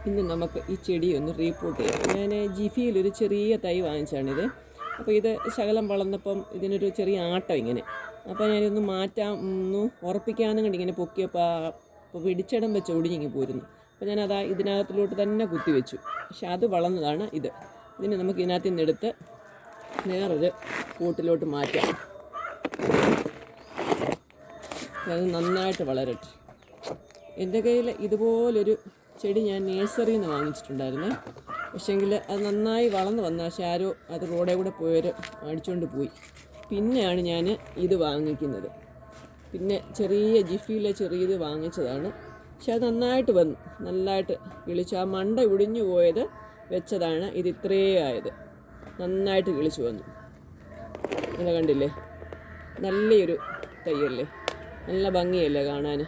ഇന്ന് നമുക്ക് ഈ ചെടി ഒന്ന് റീപോർട്ട് ചെയ്യാം. ഞാൻ ജിഫിയിലൊരു ചെറിയ തൈ വാങ്ങിച്ചാണിത്. അപ്പോൾ ഇത് ശകലം വളർന്നപ്പം ഇതിനൊരു ചെറിയ ആട്ടം ഇങ്ങനെ. അപ്പോൾ ഞാനിതൊന്ന് മാറ്റാം, ഒന്ന് ഉറപ്പിക്കാമെന്നും കണ്ട് ഇങ്ങനെ പൊക്കിയപ്പോൾ പിടിച്ചിടം വെച്ച് ഒടിഞ്ഞിങ്ങി പോരുന്നു. അപ്പോൾ ഞാനത് ഇതിനകത്തിലോട്ട് തന്നെ കുത്തിവെച്ചു. പക്ഷെ അത് വളർന്നതാണ് ഇത്. ഇതിന് നമുക്ക് ഇതിനകത്ത് നിന്ന് എടുത്ത് വേറൊരു കൂട്ടിലോട്ട് മാറ്റാം. അത് നന്നായിട്ട് വളരട്ടെ. എൻ്റെ കയ്യിൽ ഇതുപോലൊരു ചെടി ഞാൻ നേഴ്സറിയിൽ നിന്ന് വാങ്ങിച്ചിട്ടുണ്ടായിരുന്നേ. പക്ഷേങ്കിൽ അത് നന്നായി വളർന്ന് വന്ന, പക്ഷേ ആരോ അത് റോഡേ കൂടെ പോയവർ അടിച്ചുകൊണ്ട് പോയി. പിന്നെയാണ് ഞാൻ ഇത് വാങ്ങിക്കുന്നത്. പിന്നെ ചെറിയ ജിഫിയിലെ ചെറിയത് വാങ്ങിച്ചതാണ്. പക്ഷെ അത് നന്നായിട്ട് വന്നു, നല്ലതായിട്ട് കിളിച്ചു. ആ മണ്ട ഒടിഞ്ഞു പോയത് വെച്ചതാണ് ഇത് ഇത്രയേ ആയത്. നന്നായിട്ട് കിളിച്ചു വന്നു. അത് കണ്ടില്ലേ, നല്ലൊരു തൈയല്ലേ, നല്ല ഭംഗിയല്ലേ കാണാൻ.